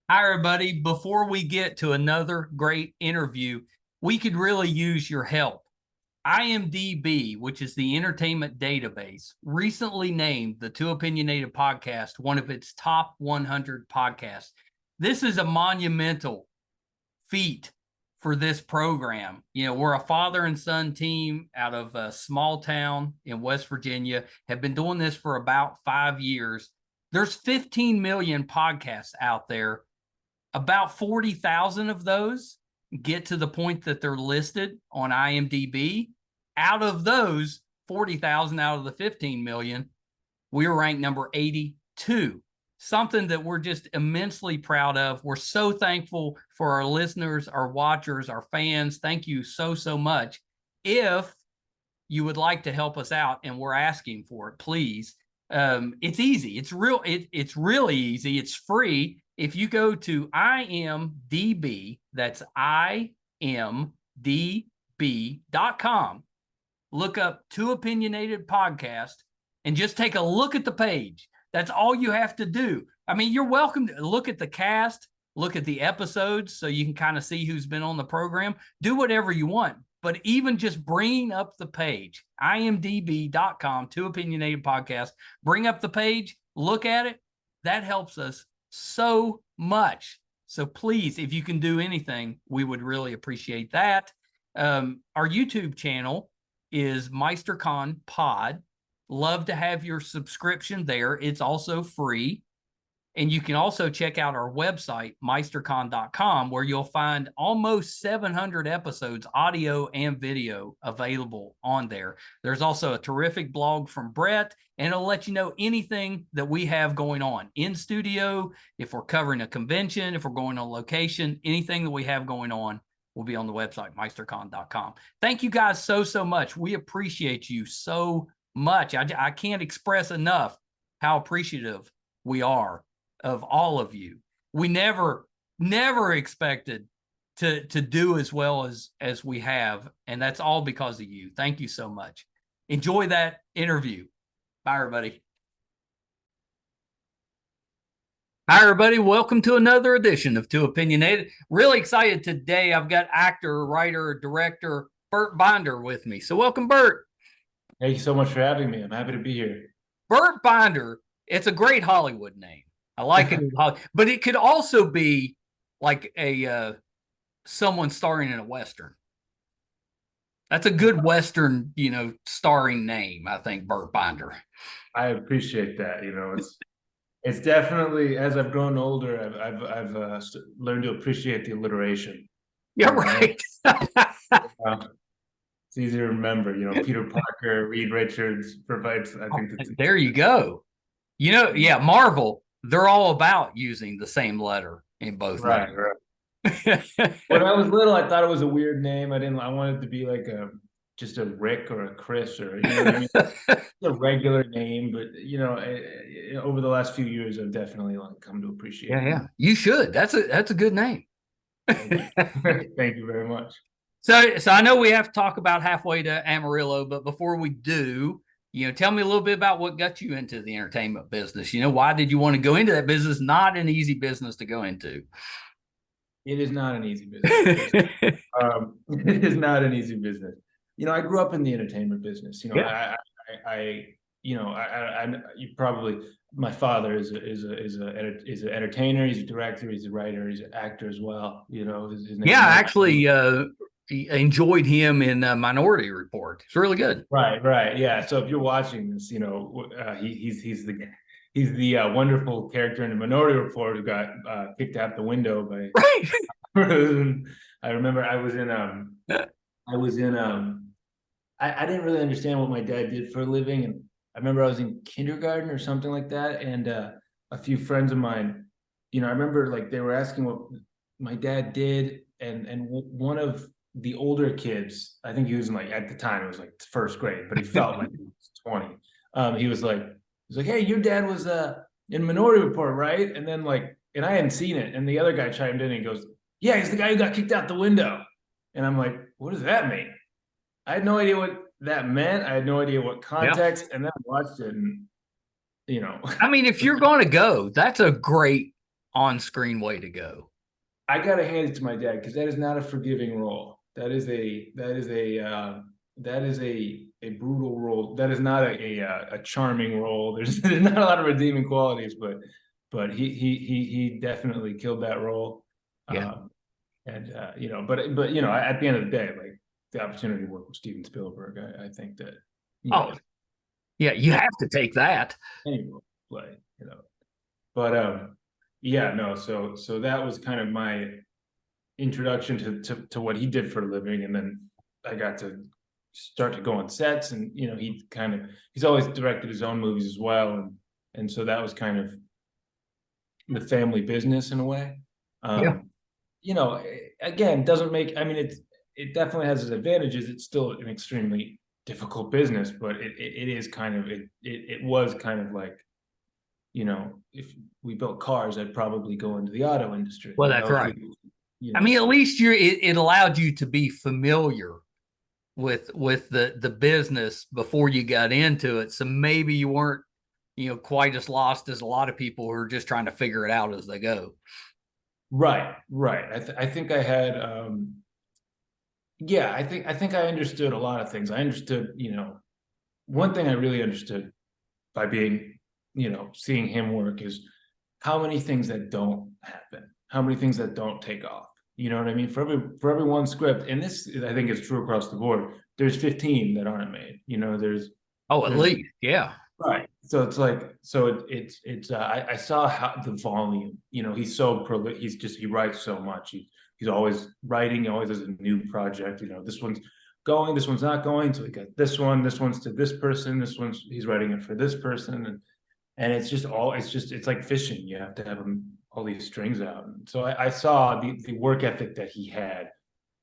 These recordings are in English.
Hi, everybody. Before we get to another great interview, we could really use your help. IMDb, which is the entertainment database, recently named the Two Opinionated podcast one of its top 100 podcasts. This is a monumental feat for this program. We're a father and son team out of a small town in West Virginia, have been doing this for about 5 years. There's 15 million podcasts out there. About 40,000 of those get to the point that they're listed on IMDb. Out of those 40,000 out of the 15 million, we were ranked number 82. Something that we're just immensely proud of. We're so thankful for our listeners, our watchers, our fans. Thank you so, so much. If you would like to help us out, and we're asking for it, please. It's easy. It's really easy. It's free. If you go to IMDb, that's imdb.com, look up Two Opinionated Podcast, and just take a look at the page. That's all you have to do. I mean, you're welcome to look at the cast, look at the episodes so you can kind of see who's been on the program. Do whatever you want. But even just bringing up the page, imdb.com, Two Opinionated Podcast, bring up the page, look at it. That helps us so much. So please, if you can do anything, we would really appreciate that. Our YouTube channel is MeisterCon Pod. Love to have your subscription there. It's also free. And you can also check out our website, meistercon.com, where you'll find almost 700 episodes, audio and video, available on there. There's also a terrific blog from Brett, and it'll let you know anything that we have going on in studio, if we're covering a convention, if we're going on location, anything that we have going on will be on the website, meistercon.com. Thank you guys so, so much. We appreciate you so much. I can't express enough how appreciative we are of all of you. We never expected to do as well as we have, and that's all because of you. Thank you so much. Enjoy that interview. Bye, everybody. Hi, everybody. Welcome to another edition of Two Opinionated. Really excited today. I've got actor, writer, director Burt Binder with me. So welcome, Burt. Thank you so much for having me. I'm happy to be here. Burt Binder, it's a great Hollywood name. I like it, but it could also be like a someone starring in a Western. That's a good Western, starring name, I think, Burt Binder. I appreciate that. It's definitely, as I've grown older, I've learned to appreciate the alliteration. Yeah, right. It's easy to remember. Peter Parker, Reed Richards provides. I think there you go. Yeah, Marvel. They're all about using the same letter in both. Right. When I was little, I thought it was a weird name. I wanted it to be like just a Rick or a Chris or a regular name. But over the last few years, I've definitely come to appreciate it. Yeah. You should. That's a good name. Thank you very much. So I know we have to talk about Halfway to Amarillo, but before we do, tell me a little bit about what got you into the entertainment business. Why did you want to go into that business? Not an easy business to go into. It is not an easy business. It is not an easy business. I grew up in the entertainment business. My father is an entertainer. He's a director. He's a writer. He's an actor as well. His name actually enjoyed him in Minority Report. It's really good. Right. Yeah. So if you're watching this, he's the wonderful character in the Minority Report who got kicked out the window by. Right. I remember I didn't really understand what my dad did for a living, and I remember I was in kindergarten or something like that, and a few friends of mine, I remember they were asking what my dad did, and one of the older kids, I think he was at the time it was first grade, but he felt like he was 20. He was like, hey, your dad was in Minority Report, right? And then and I hadn't seen it, and the other guy chimed in and he goes, yeah, he's the guy who got kicked out the window. And I'm like, what does that mean? I had no idea what that meant. I had no idea what context. And then I watched it, and I mean, if you're going to go, that's a great on-screen way to go. I gotta hand it to my dad because that is not a forgiving role. That is a brutal role. That is not a charming role. There's not a lot of redeeming qualities, but he definitely killed that role. Yeah. You know, but you know, at the end of the day, like the opportunity to work with Steven Spielberg, I think that yeah, you have to take that. Any role play, you know. But yeah, no, so that was kind of my introduction to what he did for a living, and then I got to start to go on sets, and you know, he's always directed his own movies as well, and so that was kind of the family business in a way. Yeah. You know, again, doesn't make, I mean, it definitely has its advantages. It's still an extremely difficult business, but it is kind of it was kind of like, you know, if we built cars, I'd probably go into the auto industry. Well, you that's know, right. you I know, mean, at so least it allowed you to be familiar with the business before you got into it. So maybe you weren't, you know, quite as lost as a lot of people who are just trying to figure it out as they go. right. I think I had yeah, I think I understood a lot of things. I understood, you know, one thing I really understood by being, you know, seeing him work is how many things that don't happen, how many things that don't take off. You know what I mean? For every one script, and this I think is true across the board. There's 15 that aren't made. You know, there's Oh, at least, yeah. right. So it's like, so it's I saw how the volume. You know, he's so prolific. He writes so much. He's always writing. He always has a new project. You know, this one's going, this one's not going. So we got this one. This one's to this person. This one's he's writing it for this person, and it's just all it's like fishing. You have to have all these strings out. And so I saw the work ethic that he had.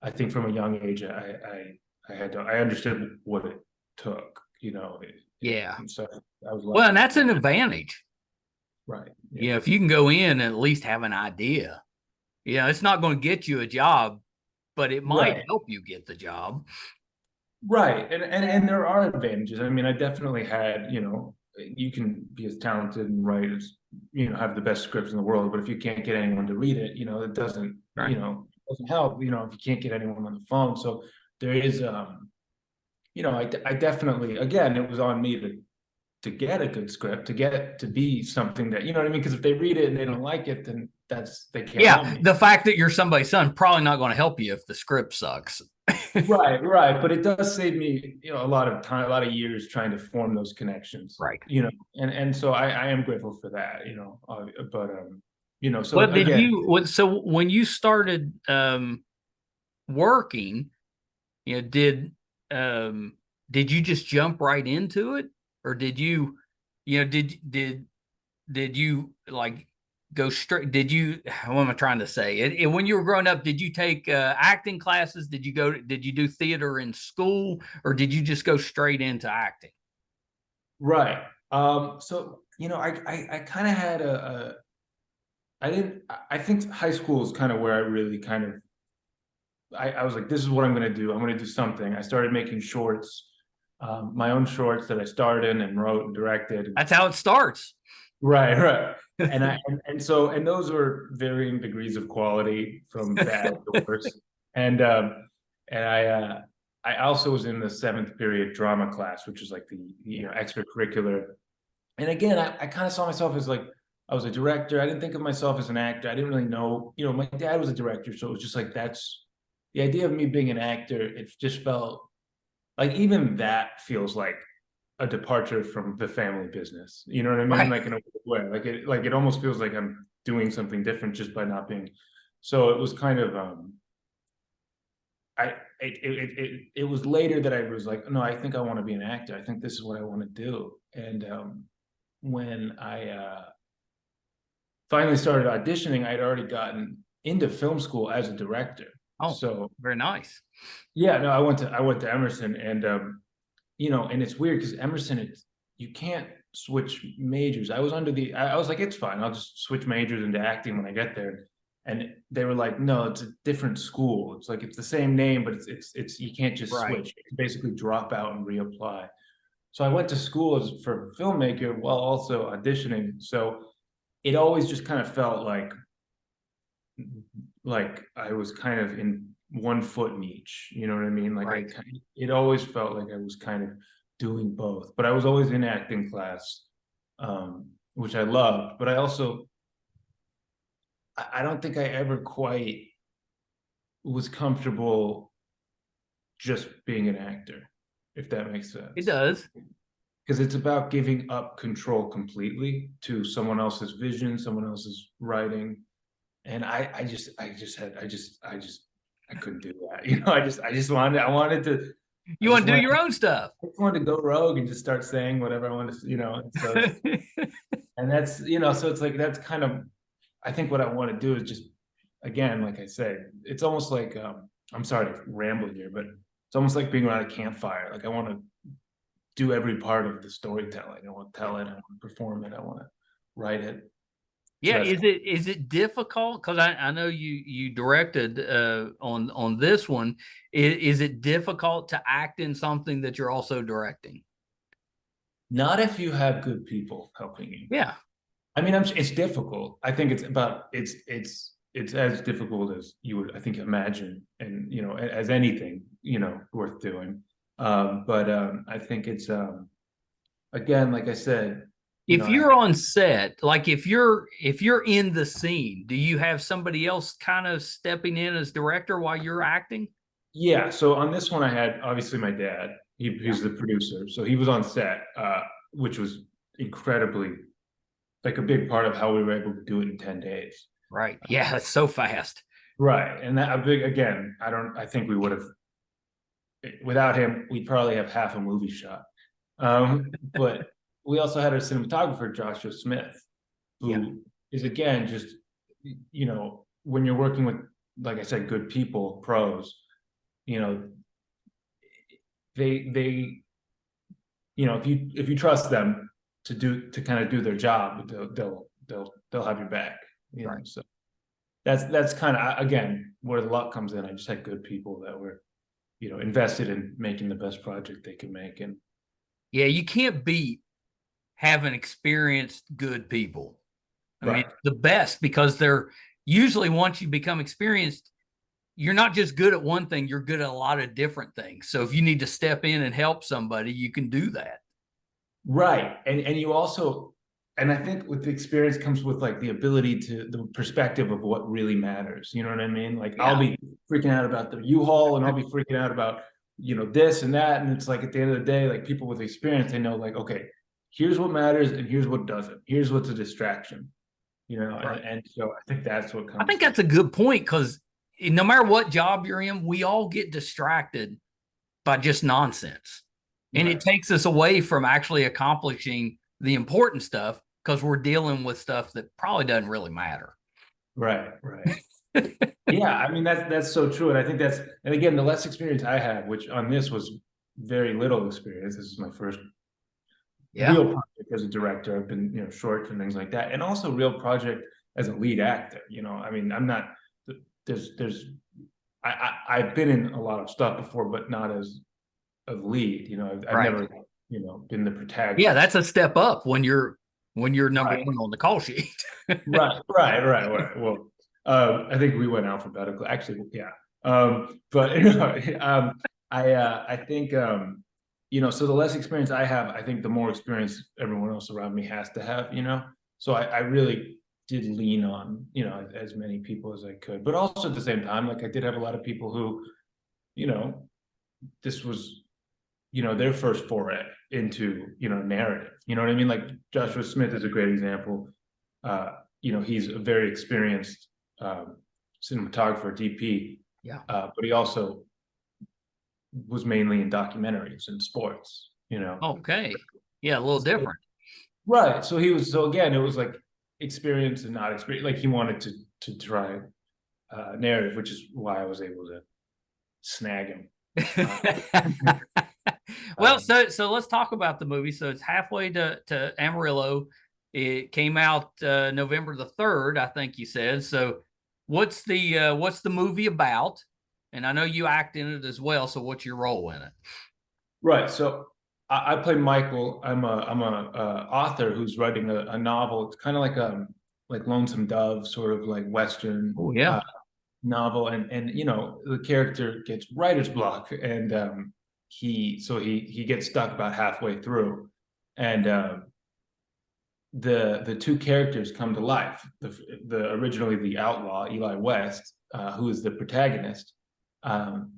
I think from a young age, I understood what it took. You know, Yeah. and so I was Well, lucky. and that's an advantage. Right. Yeah. You know, if you can go in and at least have an idea, you know, it's not going to get you a job, but it might Right. help you get the job. Right. And there are advantages. I mean, I definitely had, you know, you can be as talented and write as, you know, have the best scripts in the world, but if you can't get anyone to read it, you know, it doesn't, Right. you know, doesn't help, you know, if you can't get anyone on the phone. So there is you know, I definitely, again, it was on me to get a good script, to get it to be something that, you know what I mean? Because if they read it and they don't like it, then they can't help Yeah. me. The fact that you're somebody's son probably not going to help you if the script sucks. Right. But it does save me, you know, a lot of time, a lot of years trying to form those connections. Right. You know, and so I am grateful for that, you know. But you know, so Well, again, so when you started working, you know, did you just jump right into it, or did you, you know, did you like go straight? Did you? What am I trying to say? When you were growing up, did you take acting classes? Did you do theater in school, or did you just go straight into acting? right. So you know, I kind of had I didn't. I think high school is kind of where I really kind of. I was like, this is what I'm going to do. I'm going to do something. I started making shorts, my own shorts that I starred in and wrote and directed. That's how it starts. Right. And those were varying degrees of quality from bad to worse. And and I also was in the seventh period drama class, which is like the you know extracurricular. And again, I kind of saw myself as like I was a director. I didn't think of myself as an actor. I didn't really know, you know, my dad was a director, so it was just like that's the idea of me being an actor. It just felt like even that feels like a departure from the family business. You know what I mean? Right. Like in a way, like it almost feels like I'm doing something different just by not being. So it was kind of it was later that I was like, no, I think I want to be an actor. I think this is what I want to do. And when I finally started auditioning, I'd already gotten into film school as a director. Oh, So very nice. yeah, no, I went to Emerson, and you know, and it's weird because Emerson, you can't switch majors. I was like, it's fine. I'll just switch majors into acting when I get there. And they were like, no, it's a different school. It's like, it's the same name, but it's you can't just Right. switch. You can basically drop out and reapply. So I went to school for filmmaker while also auditioning. So it always just kind of felt like I was kind of in one foot in each, you know what I mean? Like Right. it always felt like I was kind of doing both, but I was always in acting class, which I loved, but I also, I don't think I ever quite was comfortable just being an actor, if that makes It sense. does. Because it's about giving up control completely to someone else's vision, someone else's writing. And I couldn't do that. You know, I wanted to, I You just want to do wanted, your own stuff. I just wanted to go rogue and just start saying whatever I wanted to, you know. And so, and that's, you know, so it's like, that's kind of, I think what I want to do is just, again, like I say, it's almost like, I'm sorry to ramble here, but it's almost like being around a campfire. Like I want to do every part of the storytelling. I want to tell it, I want to perform it, I want to write it. So Yeah, that's, is it difficult? Because I know you directed on this one. Is it difficult to act in something that you're also directing? not if you have good people helping you. Yeah, I mean, it's difficult. I think it's as difficult as you would, I think, imagine, and you know, as anything, you know, worth doing. But I think it's again, like I said, you know, if you're on set, like if you're in the scene, do you have somebody else kind of stepping in as director while you're acting? yeah. So on this one, I had obviously my dad. Yeah. He's the producer, so he was on set, which was incredibly like a big part of how we were able to do it in 10 days. Right. Yeah, that's so fast. Right, and that a big again. I think we would have without him. We'd probably have half a movie shot. But we also had our cinematographer Joshua Smith, Yeah. who is again just, you know, when you're working with, like I said, good people, pros, you know, they you know, if you trust them to kind of do their job, they'll have your back, you know. Right. So that's kind of, again, where the luck comes in. I just had good people that were, you know, invested in making the best project they could make. And Yeah, you can't beat having experienced good people. I mean, right, it's the best because they're usually once you become experienced, you're not just good at one thing, you're good at a lot of different things. So if you need to step in and help somebody, you can do that. right, and you also, and I think with the experience comes with like the ability to, the perspective of what really matters. You know what I mean? Like I'll Yeah. be freaking out about the U-Haul, and I'll be freaking out about, you know, this and that, and it's like at the end of the day, like people with experience, they know like, okay, here's what matters and here's what doesn't. Here's what's a distraction, you know. Right. And so I think that's what I think comes. that's a good point because no matter what job you're in, we all get distracted by just nonsense. And it Right, takes us away from actually accomplishing the important stuff because we're dealing with stuff that probably doesn't really matter. right. Yeah, I mean that's so true, and I think that's, and again, the less experience I have, which on this was very little experience. This is my first Yeah. real project as a director. I've been, you know, shorts and things like that, and also real project as a lead actor. You know, I mean, I'm not, there's I've been in a lot of stuff before, but not as a lead. You know, I've Right. never, you know, been the Yeah, protagonist. that's a step up when you're number Right, one on the call sheet. right. Well, I think we went alphabetical. Actually, yeah. But you know, I think, you know, so the less experience I have, I think the more experience everyone else around me has to have. You know, so I really did lean on, you know, as many people as I could, but also at the same time, like I did have a lot of people who, you know, this was, you know, their first foray into, you know, narrative. You know what I mean? Like Joshua Smith is a great example. uh, you know, he's a very experienced cinematographer, DP, Yeah. but he also was mainly in documentaries and sports, you know. Okay. Yeah, a little different. Right. So he was, so again, it was like experience and not experience. Like he wanted to try narrative, which is why I was able to snag him. Well, Um, so let's talk about the movie. So it's halfway to Amarillo. It came out November the 3rd, I think you said. So what's the movie about? And I know you act in it as well. So what's your role in it? right. So I play Michael. I'm a author who's writing a novel. It's kind of like like Lonesome Dove sort of like Western Oh yeah. novel, and the character gets writer's block, and he gets stuck about halfway through, and the two characters come to life. The originally the outlaw Eli West, who is the protagonist, um,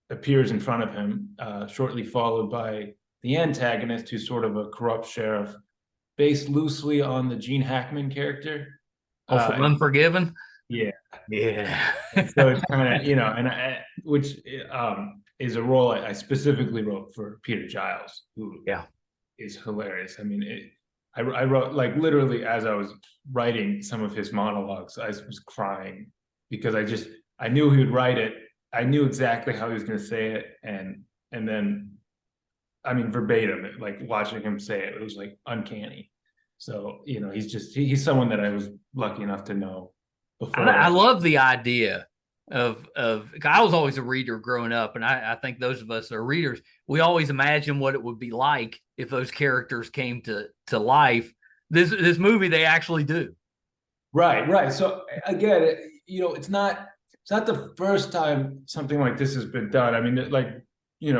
appears in front of him, shortly followed by the antagonist, who's sort of a corrupt sheriff, based loosely on the Gene Hackman character. Oh, for Unforgiven. Yeah, Yeah. and so it's kind of which is a role I specifically wrote for Peter Giles, who Yeah. is hilarious. I mean, I wrote, like, literally as I was writing some of his monologues, I was crying because I knew he would write it. I knew exactly how he was going to say it, and then, I mean, verbatim, like watching him say it, it was like uncanny. So he's someone that I was lucky enough to know before. I love the idea of I was always a reader growing up, and I think those of us that are readers, we always imagine what it would be like if those characters came to life. This movie, they actually do. Right. So again, it's not the first time something like this has been done. I mean, like, you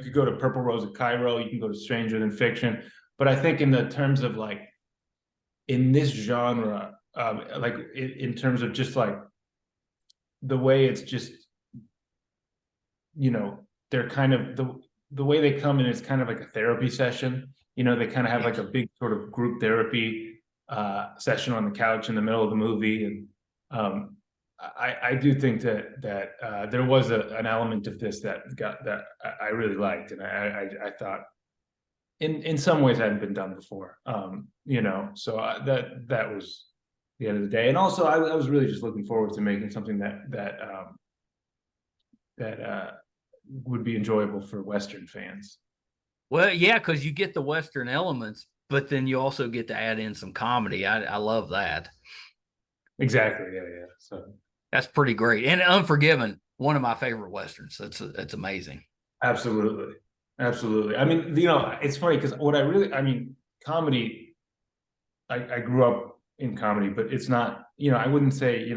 could go to Purple Rose of Cairo, you can go to Stranger Than Fiction, but I think in the terms of like in this genre, like in terms of just like the way it's just, they're kind of the way they come in is kind of like a therapy session. They kind of have like a big sort of group therapy session on the couch in the middle of the movie, and I do think that there was an element of this that I really liked, and I thought in some ways hadn't been done before. So that was the end of the day, and also I was really just looking forward to making something that would be enjoyable for Western fans. Well, yeah, because you get the Western elements, but then you also get to add in some comedy. I love that. Exactly. Yeah. So that's pretty great. And Unforgiven, one of my favorite Westerns. That's amazing. Absolutely. I mean, it's funny because comedy, I grew up in comedy, but it's not, I wouldn't say,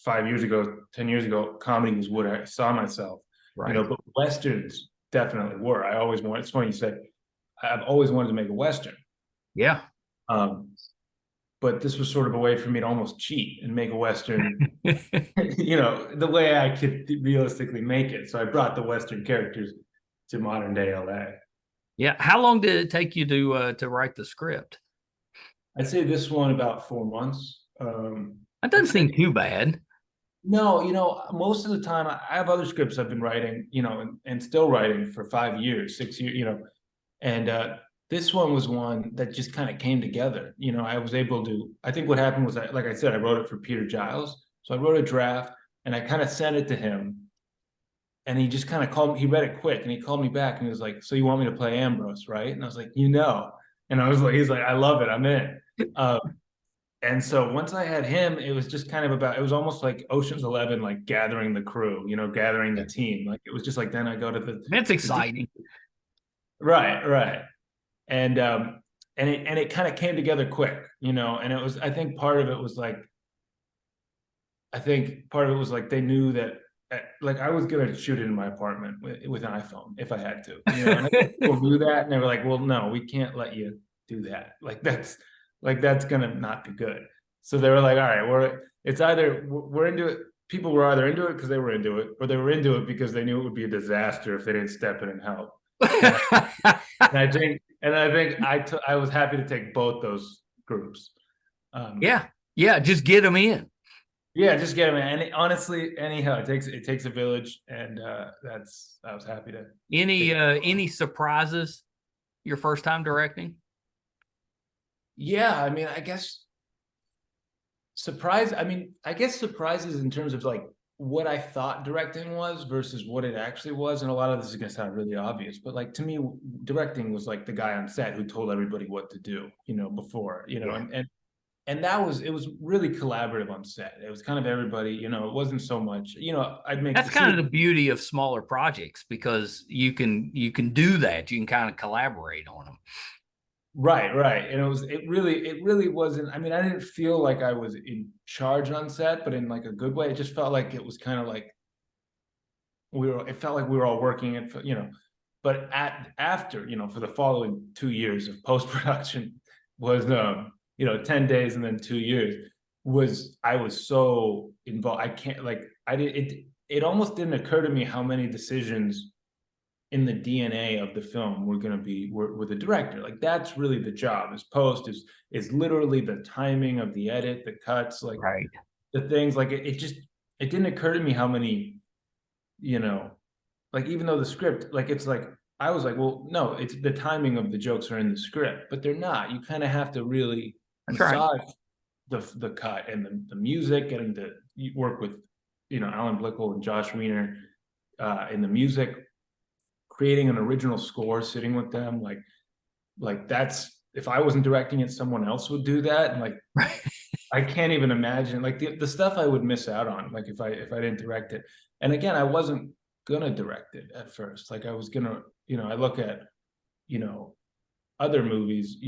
5 years ago, 10 years ago, comedy was what I saw myself, right. But Westerns definitely were. It's funny you said, I've always wanted to make a Western. Yeah. But this was sort of a way for me to almost cheat and make a Western, the way I could realistically make it. So I brought the Western characters to modern day LA. Yeah. How long did it take you to write the script? I'd say this one about 4 months. That doesn't seem too bad. No, most of the time I have other scripts I've been writing, and still writing for 5 years, 6 years, and this one was one that just kind of came together. I was able to, I think what happened was, like I said, I wrote it for Peter Giles. So I wrote a draft and I kind of sent it to him, and he just kind of called me. He read it quick and he called me back and he was like, "So you want me to play Ambrose, right?" And I was like, and I was like, he's like, "I love it. I'm in." And so once I had him, it was just kind of it was almost like Ocean's 11, like gathering the crew, gathering the team. Like it was just like, then I go to That's exciting. Right. And it kind of came together quick, and it was, I think part of it was like they knew that, like, I was gonna shoot it in my apartment with an iPhone if I had to, and people knew that, and they were like, "Well, no, we can't let you do that. Like that's gonna not be good." So they were like, "All right, we're into it." People were either into it because they were into it, or they were into it because they knew it would be a disaster if they didn't step in and help. And I think I was happy to take both those groups. Yeah, just get them in. Yeah, just get them in. And honestly, anyhow, it takes a village, and I was happy to. Any surprises your first time directing? Yeah, I mean, I guess surprises in terms of like what I thought directing was versus what it actually was. And a lot of this is going to sound really obvious, but like, to me, directing was like the guy on set who told everybody what to do, before, Yeah. and it was really collaborative on set. It was kind of everybody, it wasn't so much, that's kind of the beauty of smaller projects, because you can do that. You can kind of collaborate on them. Right. And it really wasn't, I mean, I didn't feel like I was in charge on set, but in like a good way. It just felt like it was kind of like it felt like we were all working it for, but after, for the following 2 years of post-production was, 10 days and then 2 years I was so involved. I can't like, it almost didn't occur to me how many decisions in the DNA of the film were going to be with the director. Like that's really the job. Is post is literally the timing of the edit, the cuts, like Right. the things. Like it didn't occur to me how many, like even though the script, like it's like I was like, well, no, it's the timing of the jokes are in the script, but they're not. You kind of have to really That's right. massage the cut and the music, getting to work with Alan Blickel and Josh Wiener in the music, creating an original score, sitting with them, like that's, if I wasn't directing it, someone else would do that. And like I can't even imagine like the stuff I would miss out on, like if I didn't direct it. And again, I wasn't gonna direct it at first. Like I was gonna, I look at, other movies,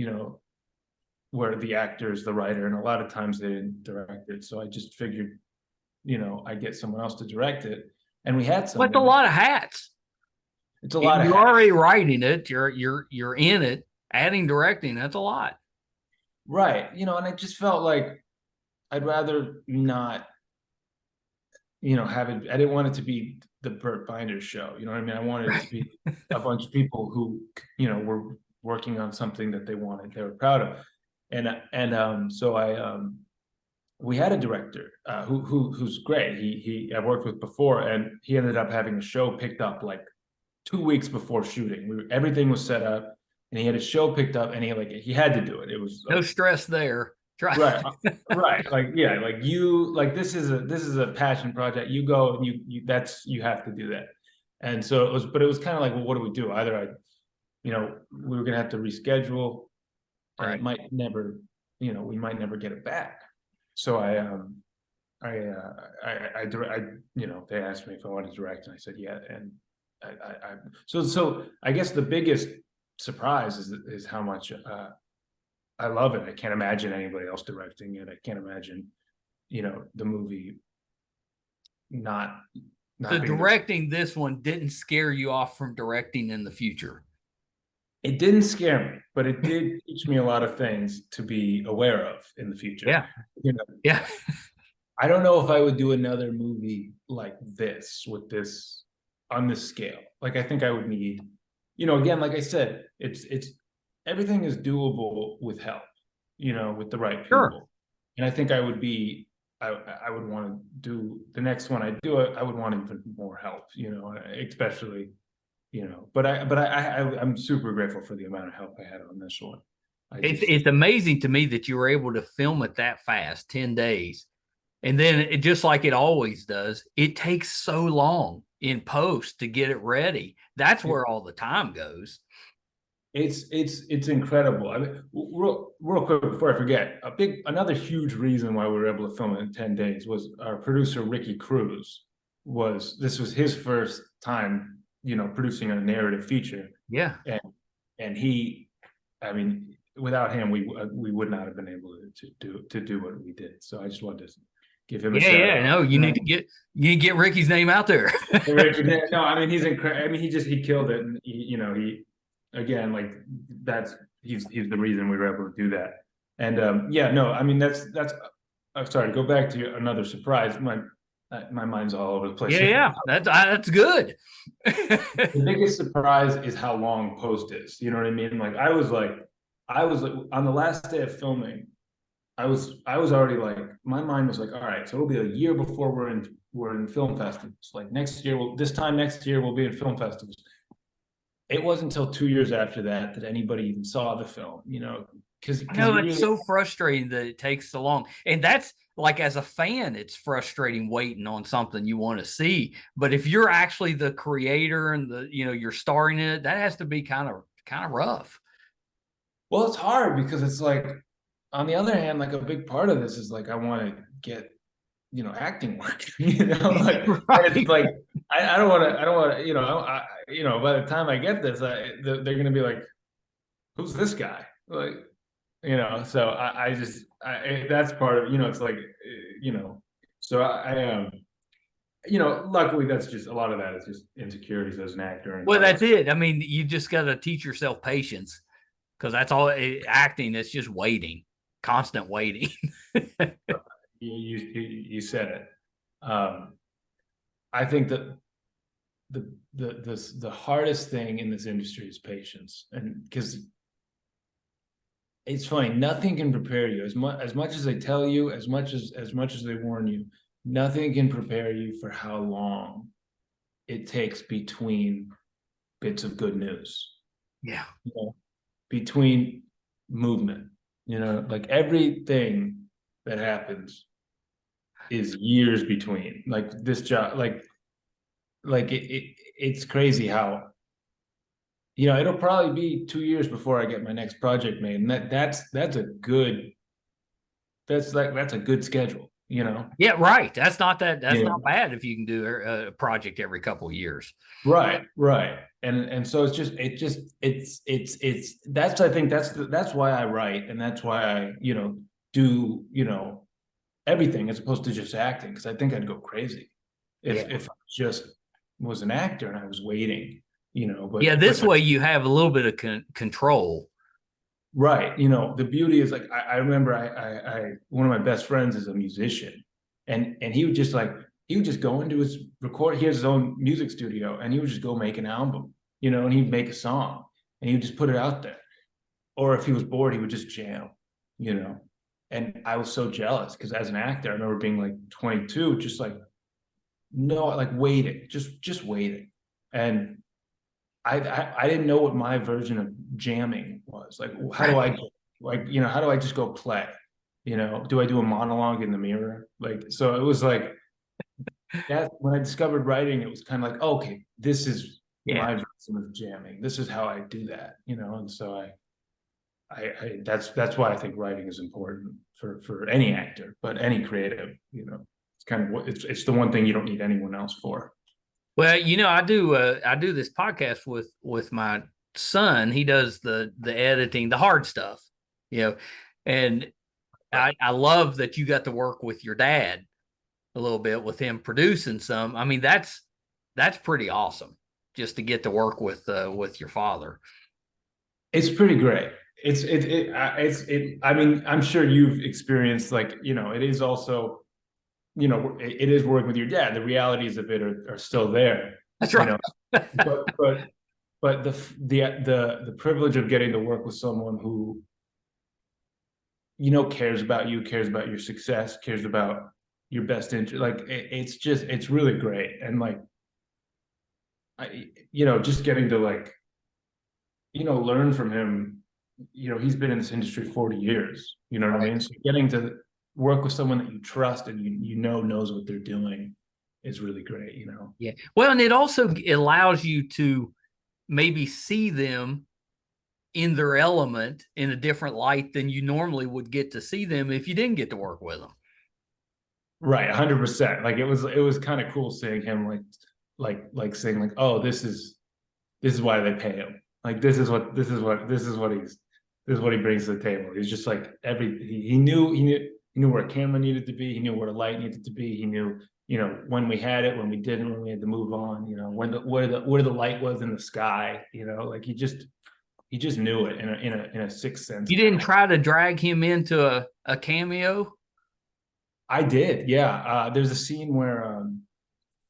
where the actor is the writer, and a lot of times they didn't direct it. So I just figured, I'd get someone else to direct it. And we had But a someone. lot of hats. It's a lot of You're hats. already writing it. You're in it. Adding directing, that's a lot. Right. And I just felt like I'd rather not, have it. I didn't want it to be the Burt Binder show. You know what I mean? I wanted it to be a bunch of people who, were working on something that they were proud of. So we had a director who's great. He I worked with before, and he ended up having a show picked up like 2 weeks before shooting. Everything was set up, and he had a show picked up, and he had to do it. It was No stress there. right. Like, yeah, like this is a passion project. You go and you have to do that. And so it was kind of like, well, what do we do? Either we were gonna have to reschedule, and Right. it might never, we might never get it back. So they asked me if I wanted to direct, and I said yeah. And so I guess the biggest surprise is how much I love it. I can't imagine anybody else directing it. I can't imagine, the movie not So being directing this one didn't scare you off from directing in the future. It didn't scare me, but it did teach me a lot of things to be aware of in the future. Yeah. Yeah. I don't know if I would do another movie like this on this scale. Like I think I would need, again, like I said, it's everything is doable with help, with the right people. Sure. And I think I would want to do the next one I do it. I would want even more help, especially, but I'm super grateful for the amount of help I had on this one. It's amazing to me that you were able to film it that fast, 10 days. And then it just like it always does, it takes so long in post to get it ready. That's where all the time goes. It's incredible. I mean, real quick before I forget, another huge reason why we were able to film it in 10 days was our producer Ricky Cruz. This was his first time, producing a narrative feature. Yeah. And he, I mean, without him, we would not have been able to do what we did. So I just wanted to give him a shout out. No, you need to get Ricky's name out there. No, I mean, he's incredible. I mean, he killed it. And he again, like he's the reason we were able to do that. And I mean, that's sorry to go back to another surprise. My mind's all over the place. Yeah, that's good. The biggest surprise is how long post is. You know what I mean? Like I was on the last day of filming, I was already like, my mind was like, all right, so it'll be a year before we're in film festivals. Like next year, this time next year we'll be in film festivals. It wasn't until 2 years after that anybody even saw the film, because it's so frustrating that it takes so long. And that's like, as a fan, it's frustrating waiting on something you want to see. But if you're actually the creator and you're starring in it, that has to be kind of rough. Well, it's hard because it's like, on the other hand, like a big part of this is like, I want to get, acting work, like, right. It's like, I don't want to, by the time I get this, they're going to be like, who's this guy? like, so that's part of, it's like, so luckily that's just, a lot of that is just insecurities as an actor and Well, how that's it. I mean, you just got to teach yourself patience, because that's all acting. It's just waiting, constant waiting. you said it. I think that the hardest thing in this industry is patience, and because it's funny, nothing can prepare you as much as they tell you, as much as they warn you, nothing can prepare you for how long it takes between bits of good news, Yeah. between movement, like everything that happens is years between, like this job, like it's crazy how, it'll probably be 2 years before I get my next project made, and that's a good, that's a good schedule, Yeah, right. That's yeah, not bad if you can do a project every couple of years. right. And so that's, I think that's why I write, and that's why I, do, everything as opposed to just acting, because I think I'd go crazy Yeah. if I just was an actor and I was waiting, Yeah, but this way you have a little bit of control. right. The beauty is, like, I remember, one of my best friends is a musician, and he would just go into his record, he has his own music studio, and he would just go make an album, and he'd make a song, and he would just put it out there. Or if he was bored, he would just jam, you know. And I was so jealous, because as an actor, I remember being like 22, just like, no, like waiting, just waiting. And I didn't know what my version of jamming was. Like, how do I, like, how do I just go play? Do I do a monologue in the mirror? Like, so it was like that, when I discovered writing, it was kind of like, okay, this is Yeah. my version of jamming. This is how I do that, and so that's why I think writing is important for any actor, but any creative, it's kind of what it's the one thing you don't need anyone else for. Well, I do this podcast with my son. He does the editing, the hard stuff, and I love that you got to work with your dad a little bit, with him producing some. I mean, that's pretty awesome, just to get to work with your father. It's pretty great. I mean, I'm sure you've experienced, like, it is also, it is working with your dad. The realities of it are still there, That's you right. know, but the privilege of getting to work with someone who, cares about you, cares about your success, cares about your best interest. Like, it's really great. And like, just getting to, like, learn from him. He's been in this industry 40 years. You know what I mean? So getting to work with someone that you trust and knows what they're doing is really great. Yeah. Well, and it also allows you to maybe see them in their element in a different light than you normally would get to see them if you didn't get to work with them. Right, 100%. Like, it was kind of cool seeing him, like saying, like, oh, this is why they pay him. Like, this is what he brings to the table. He's just like, he knew where a camera needed to be. He knew where a light needed to be. He knew, when we had it, when we didn't, when we had to move on. Where the light was in the sky. Like, he just knew it in a sixth sense. You didn't try to drag him into a cameo? I did, yeah. There's a scene where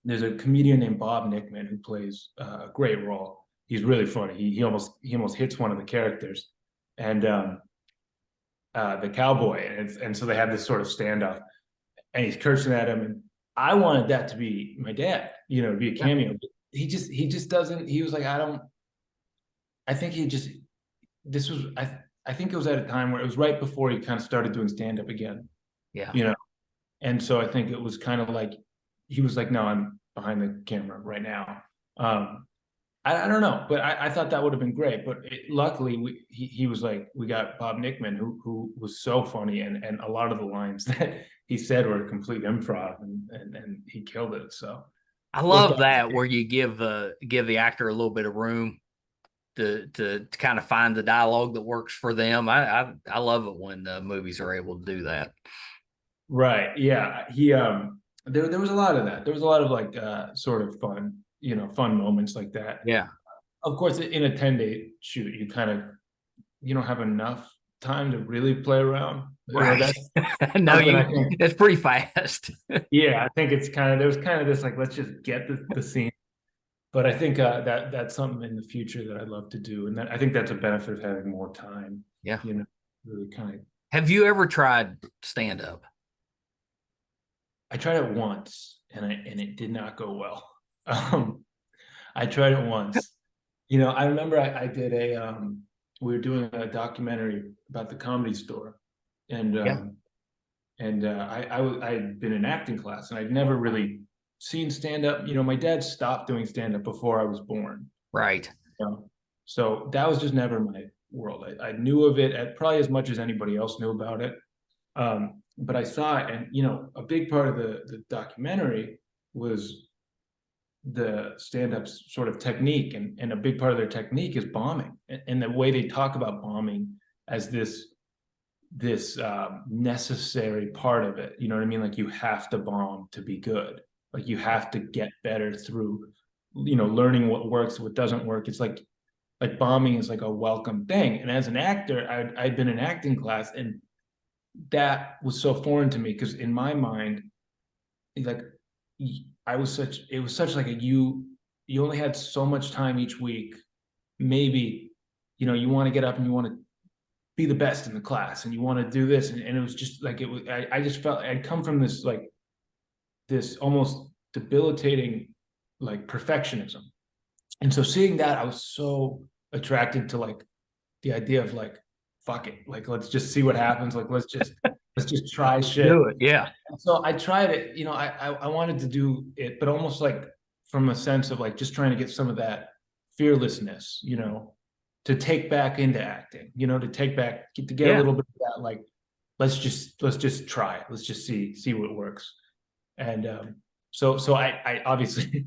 there's a comedian named Bob Nickman who plays a great role. He's really funny. He almost hits one of the characters, and the cowboy, and so they have this sort of standoff, and he's cursing at him, and I wanted that to be my dad, to be a cameo. But he just doesn't. He was like, I don't. I think he just. This was I think it was at a time where it was right before he kind of started doing stand up again. Yeah. And so I think it was kind of like, he was like, no, I'm behind the camera right now. I don't know, but I thought that would have been great. But luckily, he was like, we got Bob Nickman, who was so funny, and a lot of the lines that he said were complete improv, and he killed it. So I worked love out. that, where you give the actor a little bit of room. to kind of find the dialogue that works for them. I love it when movies are able to do that. Right. Yeah. There was a lot of that. There was a lot of like sort of fun, fun moments like that. Yeah. Of course, in a 10-day shoot, you don't have enough time to really play around. Right. That's No, something I think. that's pretty fast. Yeah, I think there's kind of this like, let's just get the scene. But I think that's something in the future that I'd love to do, and I think that's a benefit of having more time. Yeah. Really kind of. Have you ever tried stand up? I tried it once, and it did not go well. I tried it once. I remember I did we were doing a documentary about the Comedy Store, and Yeah. I'd been in acting class, and I'd never really seen stand up. My dad stopped doing stand up before I was born. Right. So that was just never my world. I knew of it at probably as much as anybody else knew about it. But I saw it, and a big part of the documentary was the stand-up's sort of technique, and a big part of their technique is bombing, and the way they talk about bombing as this necessary part of it. You know what I mean? Like, you have to bomb to be good. Like, you have to get better through learning what works, what doesn't work. It's like bombing is like a welcome thing. And as an actor, I'd been in acting class, and that was so foreign to me, because in my mind, like, it was such like you only had so much time each week. Maybe you want to get up and you want to be the best in the class, and you want to do this, and it was just like, I just felt I'd come from this almost debilitating like perfectionism. And so seeing that, I was so attracted to like the idea of like, fuck it, like, let's just see what happens. Like, let's just try shit. Do it. Yeah. So I tried it. I wanted to do it, but almost like from a sense of like just trying to get some of that fearlessness, to take back into acting, to get a little bit of that, like, let's just try it. Let's just see what works. And so I obviously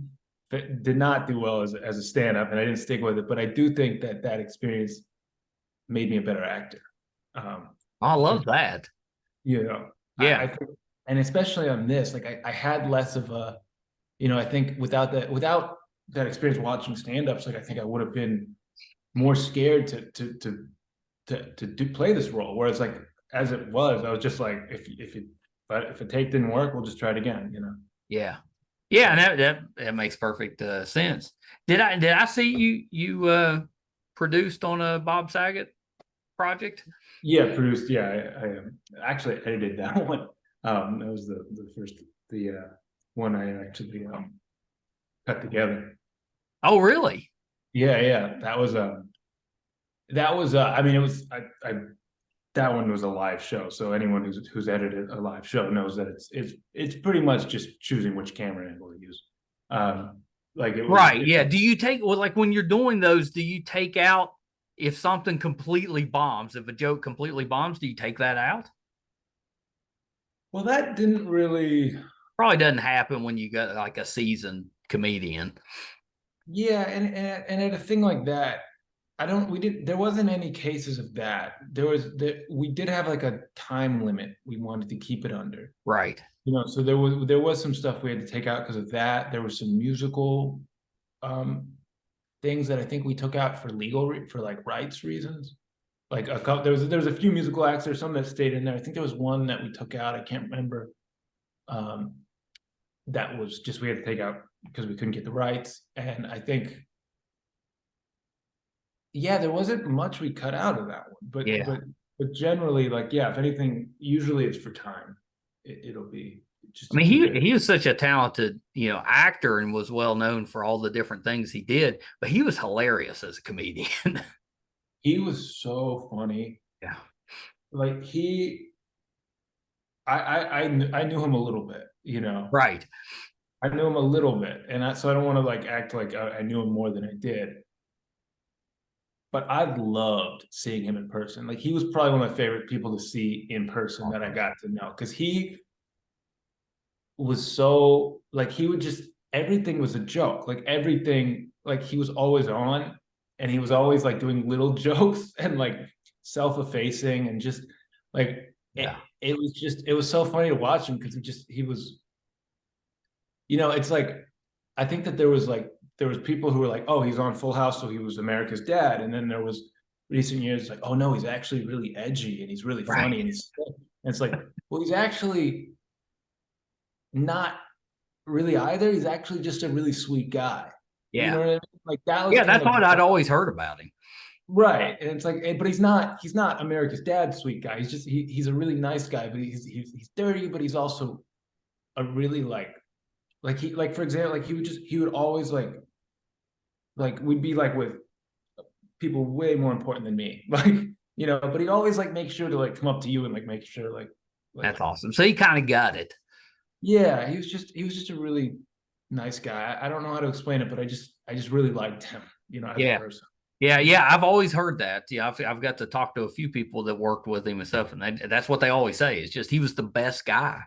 did not do well as a stand-up, and I didn't stick with it. But I do think that experience made me a better actor. I love that. Yeah. I think, and especially on this, like, I had less of a, I think without that experience watching stand-ups, like, I think I would have been more scared to play this role. Whereas, like, as it was, I was just like, if a take didn't work, we'll just try it again. Yeah. Yeah, and that makes perfect sense. Did I see you produced on a Bob Saget project? Yeah, produced. Yeah, I actually edited that one. That was the first one I actually cut together. Oh, really? Yeah. That was I mean, it was that one was a live show. So anyone who's edited a live show knows that it's pretty much just choosing which camera angle to use. Like, it was, right. Yeah. Do you like when you're doing those, do you take out if something completely bombs, if a joke completely bombs, do you take that out? Well, that didn't really. Probably doesn't happen when you got like a seasoned comedian. Yeah, and at a thing like that, there wasn't any cases of that. We did have like a time limit we wanted to keep it under. Right. So there was some stuff we had to take out because of that. There was some musical things that I think we took out for like rights reasons. Like, a couple, there was a few musical acts. There's some that stayed in there. I think there was one that we took out. I can't remember. That was just, we had to take out because we couldn't get the rights. And I think, yeah, there wasn't much we cut out of that one. But generally, like, yeah, if anything, usually it's for time. It'll be just. I mean, he was such a talented, actor, and was well known for all the different things he did, but he was hilarious as a comedian. He was so funny. Yeah. Like, I knew him a little bit, Right. I knew him a little bit, and so I don't want to like act like I knew him more than I did. But I loved seeing him in person. Like, he was probably one of my favorite people to see in person that I got to know, because he was so, like, he would just, everything was a joke. Like, everything, like, he was always on. and he was always like doing little jokes and like self-effacing and just like it was so funny to watch him because he was, it's like I think that there was people who were like, oh, he's on Full House, so he was America's Dad, and then there was recent years like, oh no, he's actually really edgy and he's really funny and it's like, well, he's actually not really either. He's actually just a really sweet guy. Yeah. You know what I mean? Like that was that's what I'd always heard about him. Right. And it's like, but he's not America's Dad sweet guy. He's just he's a really nice guy, but he's dirty, but he's also a really like he, like, for example, like he would always like we'd be like with people way more important than me. Like, but he'd always like make sure to like come up to you and like make sure like that's awesome. So he kind of got it. Yeah, he was just a really nice guy. I don't know how to explain it, but I just really liked him, as a person. Yeah. I've always heard that. Yeah, I've got to talk to a few people that worked with him and stuff, and that's what they always say. It's just he was the best guy.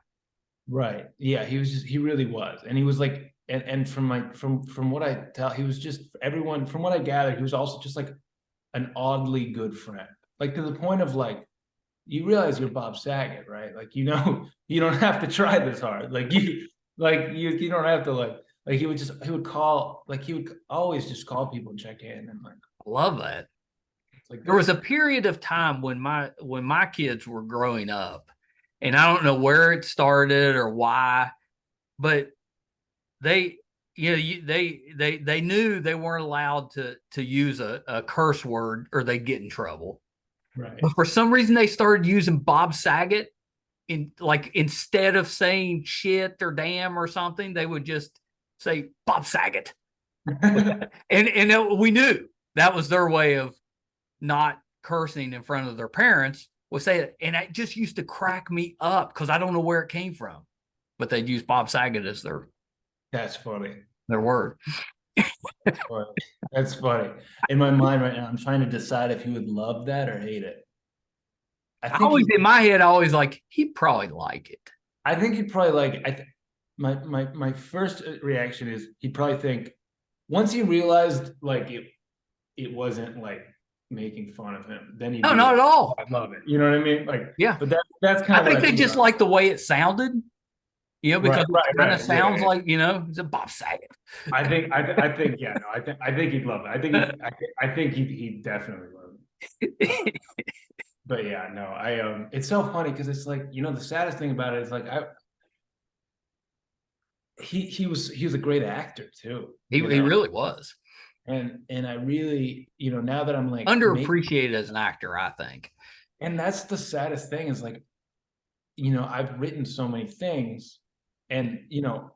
Right. Yeah, he really was, and he was like, and from what I tell, he was just everyone. From what I gathered, he was also just like an oddly good friend, like to the point of like, you realize you're Bob Saget, right? Like, you don't have to try this hard. Like you don't have to like he would call, like he would always just call people and check in and like. I love that. Like there was a period of time when my kids were growing up, and I don't know where it started or why, but they they knew they weren't allowed to use a curse word or they'd get in trouble. Right. But for some reason they started using Bob Saget instead of saying shit or damn or something, they would just say Bob Saget. and we knew that was their way of not cursing in front of their parents, would say it. And it just used to crack me up because I don't know where it came from. But they'd use Bob Saget as That's funny. Their word. That's funny. In my mind right now, I'm trying to decide if he would love that or hate it. In my head, I always like, he'd probably like it. I think he'd probably like it. My first reaction is he'd probably think, once he realized like it wasn't like making fun of him, then he'd not at all. I love it. You know what I mean? Like, yeah. But that's kind of. I think they just like the way it sounded. Because it kind of sounds like, it's a Bob Saget. I think he'd love it. I think he'd definitely love it. But yeah, no, it's so funny because it's like, the saddest thing about it is like he was a great actor too. He really was. And I really, now that I'm like underappreciated as an actor, I think. And that's the saddest thing is like, I've written so many things. And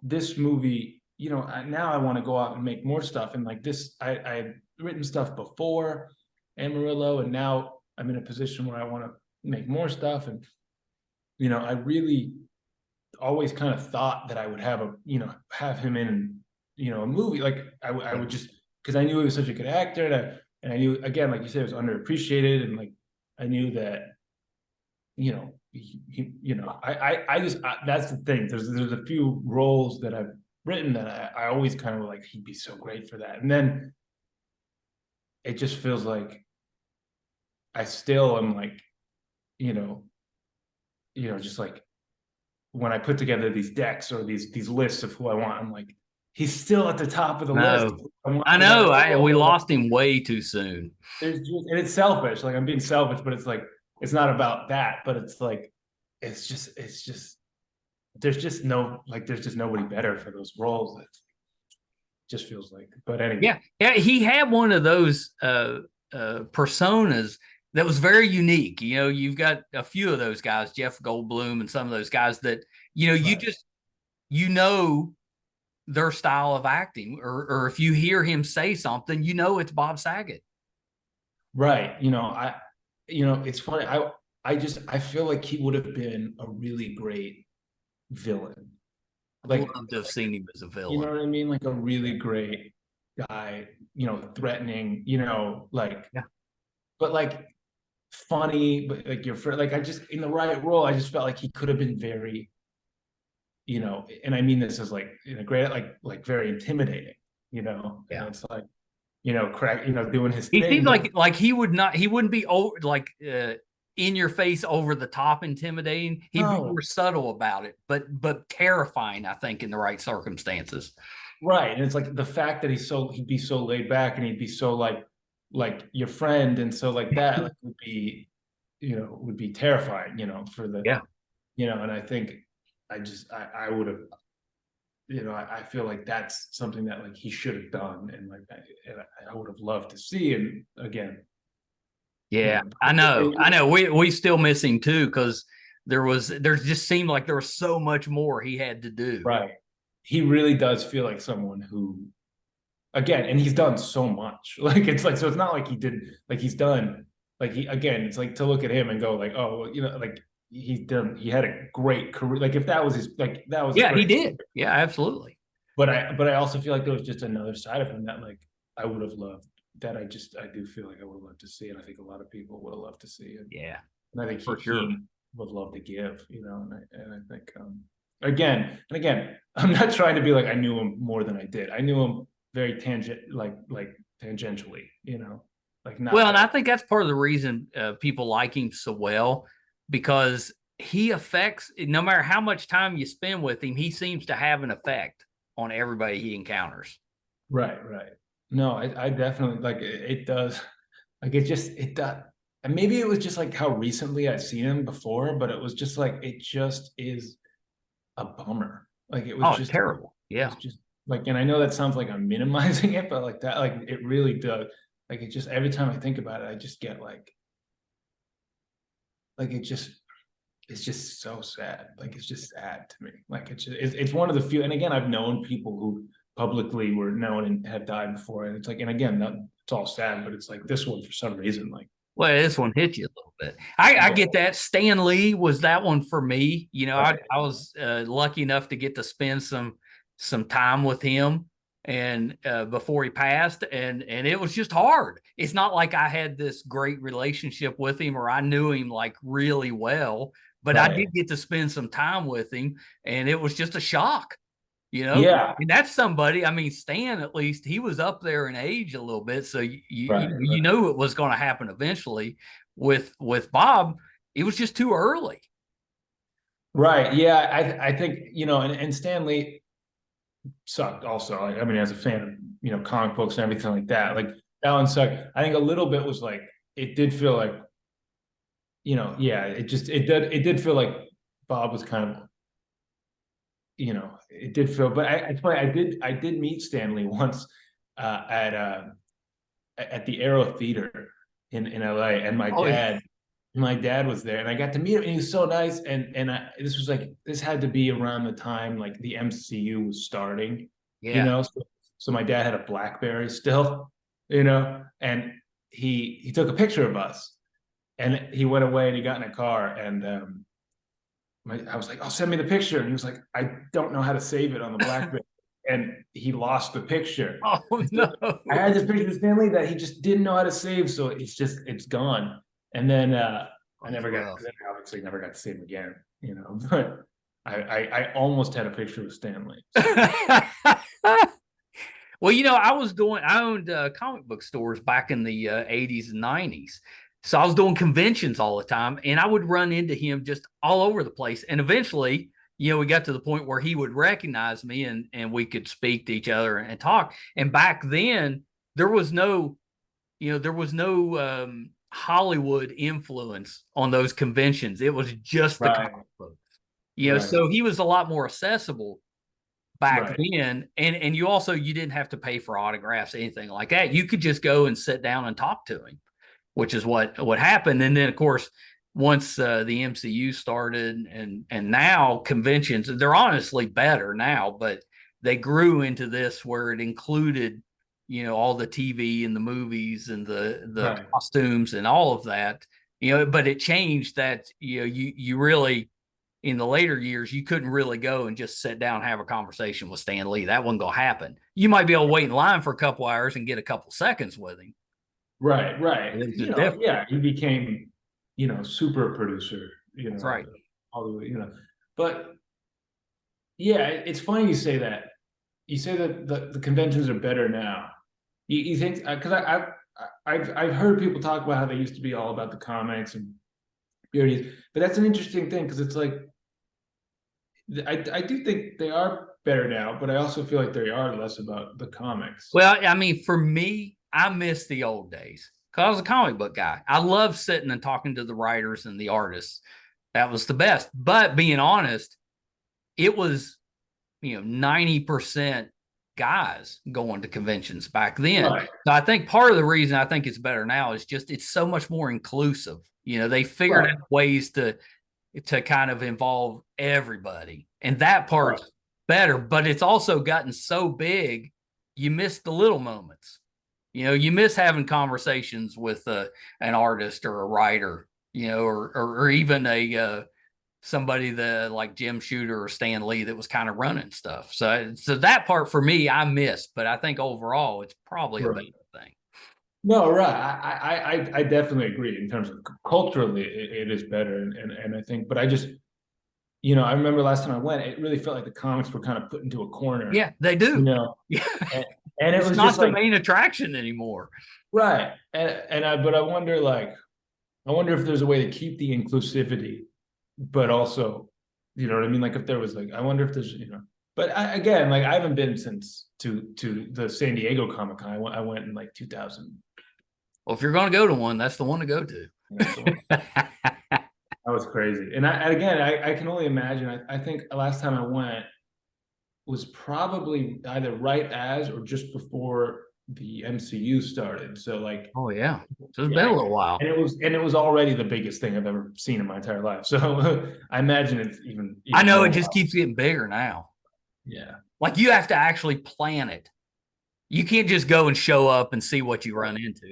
this movie, now I want to go out and make more stuff. And like this, I've written stuff before Amarillo, and now I'm in a position where I want to make more stuff. And I really always kind of thought that I would have have him in a movie. Like I would just, because I knew he was such a good actor, and I knew, again, like you said, it was underappreciated, and like I knew that I just that's the thing. There's a few roles that I've written that I always kind of like, he'd be so great for that. And then it just feels like I still am like, just like when I put together these decks or these lists of who I want, I'm like, he's still at the top of the list. I know. We lost him way too soon. And it's selfish. Like, I'm being selfish, but it's like, it's not about that, but it's like, it's just, there's just nobody better for those roles. It just feels like, but anyway. Yeah. He had one of those personas that was very unique. You've got a few of those guys, Jeff Goldblum and some of those guys that, you just, their style of acting, or if you hear him say something, it's Bob Saget. Right. It's funny. I feel like he would have been a really great villain. Like, I would have seen him as a villain. You know what I mean? Like a really great guy, threatening, but like funny, but like like in the right role, I just felt like he could have been very, and I mean this as like in a great, like very intimidating, Yeah. And it's like, doing his He thing. seemed like he wouldn't be in your face, over the top, intimidating. He'd be more subtle about it, but terrifying, I think, in the right circumstances. Right. And it's like the fact that he'd be so laid back, and he'd be so like your friend, and so like that like would be terrifying, for the, Yeah. and I think I would have, I feel like that's something that like he should have done, and like I would have loved to see. And again, Yeah, I know. We still miss him too, because there just seemed like there was so much more he had to do. Right. He really does feel like someone who, again, and he's done so much. Like it's like, so it's not like he's done, like it's like to look at him and go like, oh, like he had a great career. Like if that was Yeah, he great. did. Yeah, absolutely. But I also feel like there was just another side of him that like I would have loved, that I do feel like I would have loved to see, and I think a lot of people would have loved to see. Yeah, and I think for sure. he would love to give, and I think again, I'm not trying to be like I knew him more than I did. I knew him very tangentially, like not Well, and I think that's part of the reason people like him so well, because he affects, no matter how much time you spend with him, he seems to have an effect on everybody he encounters. Right. No, I definitely like it does. Like it does. And maybe it was just like how recently I've seen him before, but it was just like it just is a bummer. Like it was just terrible. Yeah. It's just like, and I know that sounds like I'm minimizing it, but like that, like it really does. Like it just, every time I think about it, I just get like it's just so sad. Like it's just sad to me. Like it's one of the few. And again, I've known people who publicly were known and have died before, and it's like, and again, it's all sad, but it's like this one for some reason, like. Well, this one hit you a little bit. I get that. Stan Lee was that one for me. Right. I was lucky enough to get to spend some time with him, and before he passed, and it was just hard. It's not like I had this great relationship with him, or I knew him like really well, but I did get to spend some time with him, and it was just a shock. Yeah. And that's somebody. I mean, Stan, at least he was up there in age a little bit, so you knew it was going to happen eventually. With Bob, it was just too early. Right. Yeah. I think, and Stan Lee sucked also. I mean, as a fan of, comic books and everything like that, like that one sucked. I think a little bit was like, it did feel like, yeah, it did feel like Bob was kind of, it did feel, but it's funny. I did meet Stan Lee once at the Aero Theater in LA, and my dad was there, and I got to meet him, and he was so nice. And this had to be around the time like the MCU was starting, Yeah. So my dad had a BlackBerry still, and he took a picture of us, and he went away and he got in a car, and I was like, "Oh, send me the picture," and he was like, "I don't know how to save it on the BlackBerry," and he lost the picture. Oh no! I had this picture of Stan Lee that he just didn't know how to save, so it's I obviously never got to see him again, but I almost had a picture of Stan Lee. Well, I owned comic book stores back in the 80s and 90s. So I was doing conventions all the time, and I would run into him just all over the place. And eventually, we got to the point where he would recognize me, and we could speak to each other and talk. And back then, there was no Hollywood influence on those conventions. It was just the comic books. So he was a lot more accessible back then. And you didn't have to pay for autographs, anything like that. You could just go and sit down and talk to him, which is what happened. And then, of course, once the MCU started, and now conventions, they're honestly better now, but they grew into this where it included, all the TV and the movies and the costumes and all of that, but it changed that, you really, in the later years, you couldn't really go and just sit down and have a conversation with Stan Lee. That wasn't going to happen. You might be able to wait in line for a couple hours and get a couple seconds with him. Right. Yeah, he became, super producer, That's right. Hollywood, but yeah, it's funny you say that. You say that the conventions are better now, You think, because I've heard people talk about how they used to be all about the comics and beauties, but that's an interesting thing because it's like I do think they are better now, but I also feel like they are less about the comics. Well, I mean, for me, I miss the old days because I was a comic book guy. I love sitting and talking to the writers and the artists. That was the best. But being honest, it was, 90% guys going to conventions back then. Right. So I think part of the reason I think it's better now is just it's so much more inclusive. They figured Right. out ways to kind of involve everybody. And that part's Right. better, but it's also gotten so big, you miss the little moments. You miss having conversations with an artist or a writer, or even a somebody that like Jim Shooter or Stan Lee that was kind of running stuff. So that part for me, I miss, but I think overall it's probably a Right. better thing. No, right. I definitely agree in terms of culturally, it is better, and I think, but I just, I remember last time I went, it really felt like the comics were kind of put into a corner, Yeah, they do. Yeah. and, and it It's was not just the like, main attraction anymore. right, but I wonder, like, I wonder if there's a way to keep the inclusivity, but also, you know what I mean? Like if there was like, I wonder if there's, but again, like I haven't been since to the San Diego Comic Con. I went in like 2000. Well, if you're going to go to one, that's the one to go to. So that was crazy. And I can only imagine. I think the last time I went was probably either right as or just before the MCU started. So like, Oh yeah, so it's been a yeah, little while. and it was already the biggest thing I've ever seen in my entire life. So I imagine it's I even know it more. just keeps getting bigger now. Yeah. Like you have to actually plan it. You can't just go and show up and see what you run into.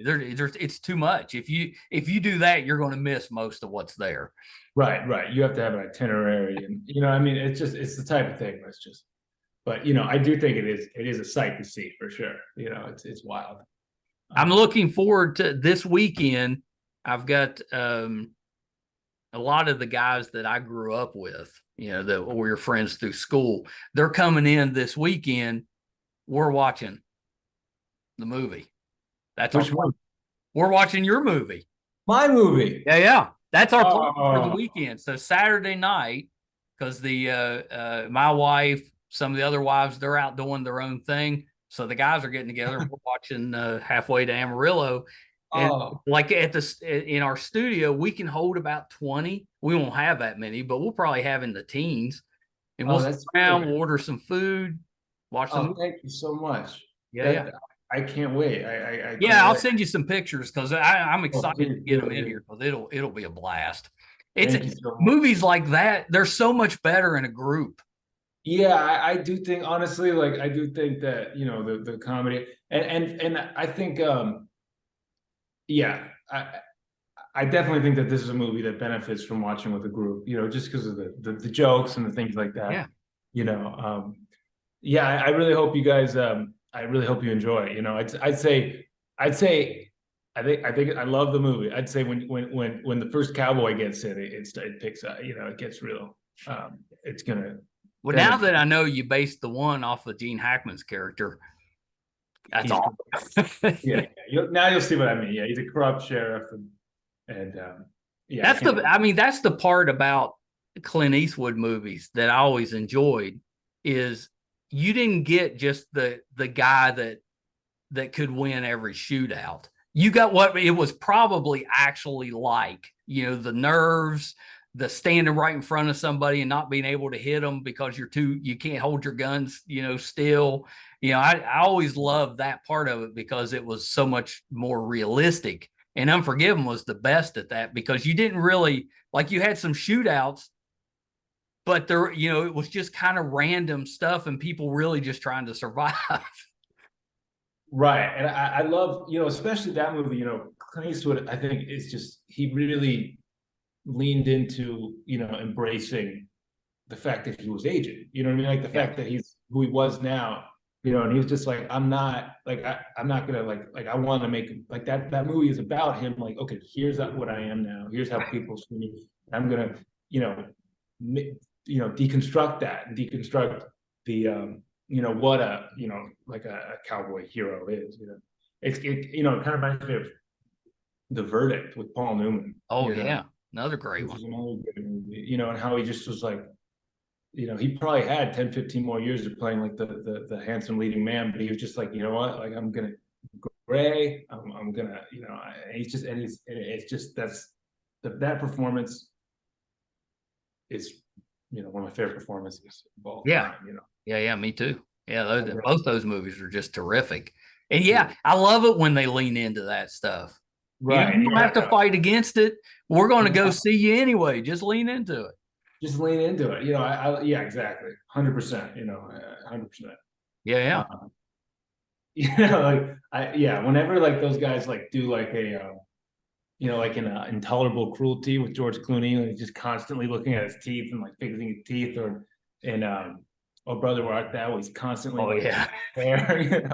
It's too much. If you do that, you're going to miss most of what's there. Right. You have to have an itinerary, and I mean, it's the type of thing that's just. But I do think it is a sight to see for sure. It's wild. I'm looking forward to this weekend. I've got a lot of the guys that I grew up with, that we were friends through school. They're coming in this weekend. We're watching the movie. That's Which one? We're watching your movie. My movie. Yeah. That's our plan for the Oh, weekend. So Saturday night, because my wife, some of the other wives, they're out doing their own thing. So the guys are getting together. We're watching Halfway to Amarillo. And oh, like in our studio, we can hold about 20. We won't have that many, but we'll probably have in the teens. And we'll sit that's around, great. we'll order some food, watch some. Thank you so much. Yeah. I can't wait. I Yeah, can't I'll wait. send you some pictures because I'm Oh, excited to please get do, them in dude. here because it'll be a blast. It's Thank you so much. movies like that. They're so much better in a group. Yeah, I do think honestly, like I do think that the comedy and I think yeah, I definitely think that this is a movie that benefits from watching with a group, just because of the jokes and the things like that. Yeah. You know, yeah, I really hope you guys I really hope you enjoy it. I'd say I think I love the movie. I'd say when the first cowboy gets hit, it picks up, it gets real. It's gonna Well, then now it's that I know you based the one off of Gene Hackman's character, that's he's all. yeah. Now you'll see what I mean. Yeah, he's a corrupt sheriff, and yeah, that's the part about Clint Eastwood movies that I always enjoyed is you didn't get just the guy that could win every shootout. You got what it was probably actually like, the nerves, the standing right in front of somebody and not being able to hit them because you can't hold your guns, still. I always loved that part of it because it was so much more realistic. And Unforgiven was the best at that because you didn't really like you had some shootouts, but there, it was just kind of random stuff and people really just trying to survive. right. And I love, especially that movie. Clint Eastwood, I think, is just he really leaned into embracing the fact that he was aging. You know what I mean? Like the Yeah. fact that he's who he was now. And he was just like, I'm not like I'm not gonna like I want to make like that movie is about him. Like, okay, here's what I am now. Here's how people see me. I'm gonna deconstruct that and deconstruct the what a like a cowboy hero is. you know, it kind of reminds me of The Verdict with Paul Newman. Oh You know, yeah, another great which one. is another great movie. You know, and how he just was like, you know, he probably had 10, 15 more years of playing like the handsome leading man, but he was just like, you know what, like I'm gonna gray, I'm gonna, you know, he's just, and it's just that performance is, you know, one of my favorite performances of all Yeah, time. You know, yeah, me too. Yeah, really, both those movies are just terrific. And yeah, I love it when they lean into that stuff. You know, right? you don't have to Yeah, fight against it. We're going to go no, see you anyway. Just lean into it. just lean into it. You know, yeah, exactly, 100%. You know, 100%. Yeah, yeah. You know, like yeah, whenever like those guys like do like you know, like in Intolerable Cruelty with George Clooney, like just constantly looking at his teeth and like fixing his teeth, or in Oh Brother Where Art Thou, he's constantly Oh like yeah. hair. You know,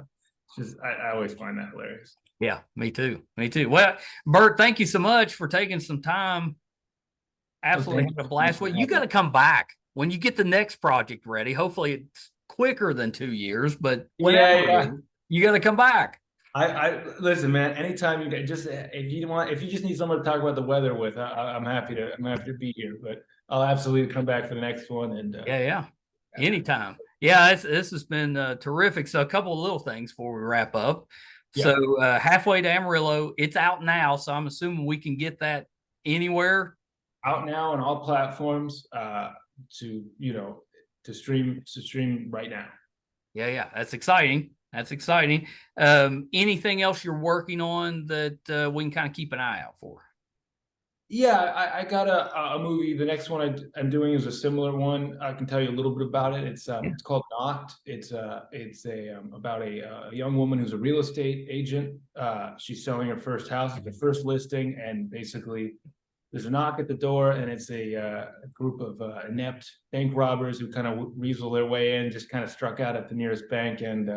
just I always find that hilarious. Yeah, me too. Me too. Well, Burt, thank you so much for taking some time. Well, Absolutely thank had a you so much blast. for Well, you having got me. to come back when you get the next project ready. Hopefully it's quicker than 2 years, but Yeah, whenever it yeah. is, you got to come back. I listen, man. Anytime you get just if you just need someone to talk about the weather with, I'm happy to be here. But I'll absolutely come back for the next one. And Yeah, yeah. Anytime. Yeah, this has been terrific. So a couple of little things before we wrap up. yeah, So halfway to Amarillo, it's out now. So I'm assuming we can get that anywhere. out now on all platforms. To you know to stream right now. Yeah, yeah. That's exciting. That's exciting. Anything else you're working on that we can kind of keep an eye out for? Yeah, I got a movie. The next one I'm doing is a similar one. I can tell you a little bit about it. Yeah. It's called Knocked. It's a about a young woman who's a real estate agent. She's selling her first house, it's the first listing, and basically there's a knock at the door, and it's a group of inept bank robbers who kind of weasel their way in, just kind of struck out at the nearest bank, and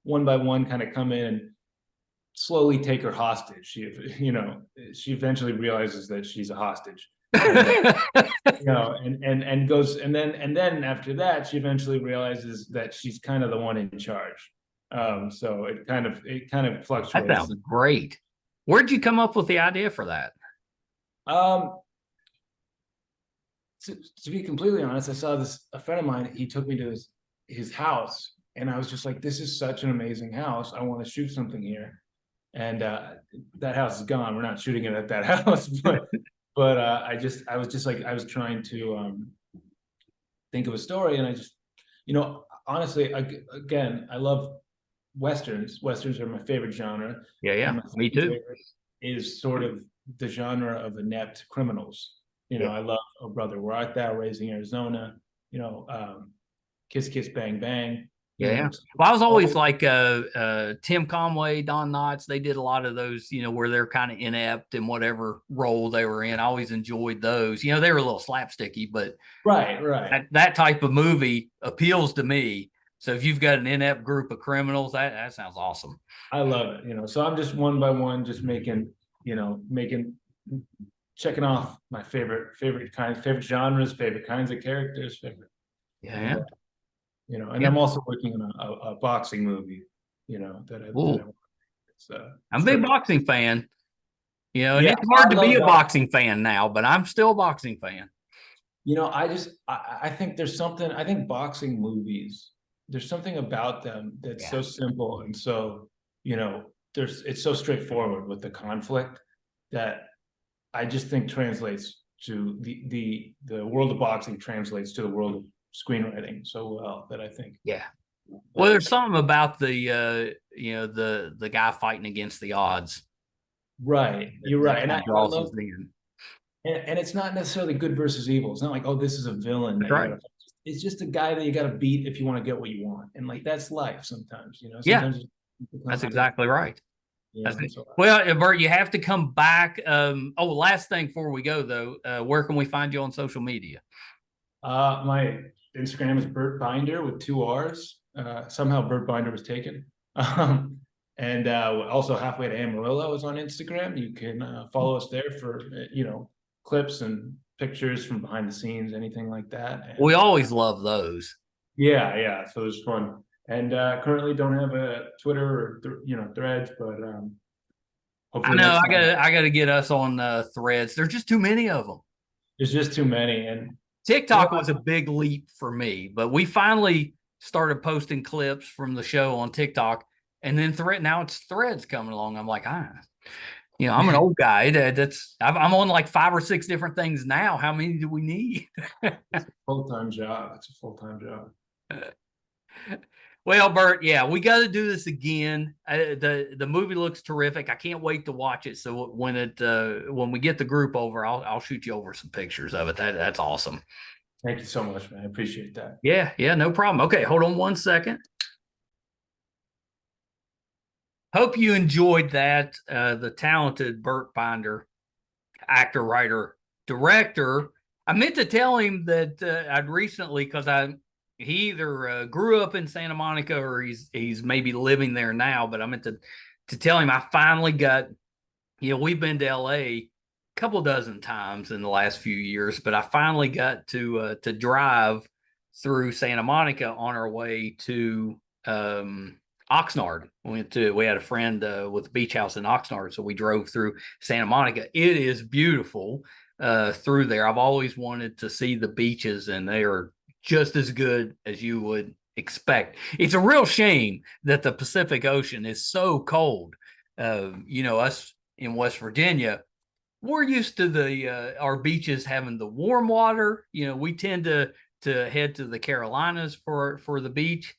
one by one kind of come in and slowly take her hostage. You know, she eventually realizes that she's a hostage, and you know, and goes, and then after that, she eventually realizes that she's kind of the one in charge. So it kind of That fluctuates. sounds great. Where'd you come up with the idea for that? Um, to be completely honest, I saw a friend of mine. He took me to his house, and I was just like, "This is such an amazing house. I want to shoot something here." And that house is gone. We're not shooting it at that house, but I was just like I was trying to think of a story, and I just, you know, honestly, again, I love westerns. Westerns are my favorite genre, Yeah, and yeah. my Me second too. favorite is sort of the genre of inept criminals. You know, Yeah. I love Oh Brother Where Art Thou, Raising Arizona. You know, Kiss Kiss Bang Bang. You Yeah, know, yeah. it's Well, I was always all like Tim Conway, Don Knotts. They did a lot of those, where they're kind of inept in whatever role they were in. I always enjoyed those. They were a little slapsticky, but right, right. that type of movie appeals to me. So if you've got an inept group of criminals, that sounds awesome. I love it. You know, so I'm just one by one, just making checking off my favorite kinds, favorite genres, favorite kinds of characters, favorite, Yeah, and yeah. and Yeah. I'm also working on a boxing movie, that I Ooh, it's I'm a big script. boxing fan. And Yeah, it's hard I to be love a boxing. boxing fan now, but I'm still a boxing fan. I think there's something. I think boxing movies. There's something about them that's Yeah. so simple and so it's so straightforward with the conflict that I just think translates to the world of boxing translates to the world of screenwriting so well that I think Yeah. Well, that there's something about the guy fighting against the odds right, that, you're that right, and kind of I draws us love in. and it's not necessarily good versus evil. It's not like, oh, this is a villain That's that you right. gotta. It's just a guy that you gotta beat if you want to get what you want, and like that's life sometimes. Yeah, Sometimes it that's comes to exactly right. That's it. so. Well, Bert, you have to come back. Last thing before we go though, where can we find you on social media? My Instagram is Burt Binder with two R's. Somehow Burt Binder was taken. And also Halfway to Amarillo is on Instagram. You can follow us there for clips and pictures from behind the scenes, anything like that. We And always love those. yeah, yeah. So there's fun. And currently don't have a Twitter or Threads, but I hopefully know next time. I gotta get us on Threads. There's just too many of them. There's just too many, and TikTok was a big leap for me, but we finally started posting clips from the show on TikTok, and then now it's Threads coming along. I'm like, I'm an old guy. I'm on like 5 or 6 different things now. How many do we need? full-time job. It's a full-time job. Well, Burt, yeah, we got to do this again. The movie looks terrific. I can't wait to watch it. So when we get the group over, I'll shoot you over some pictures of it. That's awesome. Thank you so much, man. I appreciate that. Yeah, no problem. Okay, hold on one second. Hope you enjoyed that. The talented Burt Binder, actor, writer, director. I meant to tell him that I'd recently, because he either grew up in Santa Monica or he's maybe living there now, but I meant to tell him I finally got, we've been to LA a couple dozen times in the last few years, but I finally got to drive through Santa Monica on our way to Oxnard. We had a friend with a beach house in Oxnard, so we drove through Santa Monica. It is beautiful through there. I've always wanted to see the beaches, and they are just as good as you would expect. It's a real shame that the Pacific Ocean is so cold. Us in West Virginia, we're used to our beaches having the warm water. We tend to head to the Carolinas for the beach.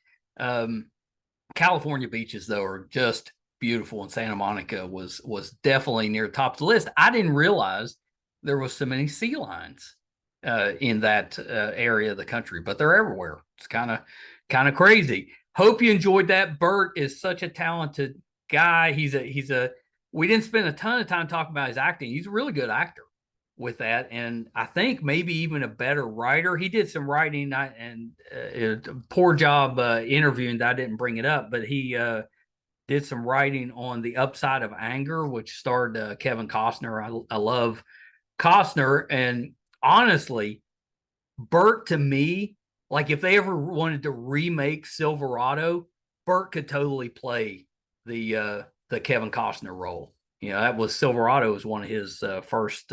California beaches, though, are just beautiful, and Santa Monica was definitely near the top of the list. I didn't realize there was so many sea lions in that area of the country, but they're everywhere. It's kind of crazy. Hope you enjoyed that. Burt is such a talented guy. We didn't spend a ton of time talking about his acting. He's a really good actor with that, and I think maybe even a better writer. He did some writing and poor job interviewing that I didn't bring it up, but he did some writing on The Upside of Anger, which starred Kevin Costner. I love Costner, and honestly, Burt, to me, like if they ever wanted to remake Silverado, Burt could totally play the Kevin Costner role. That was Silverado was one of his first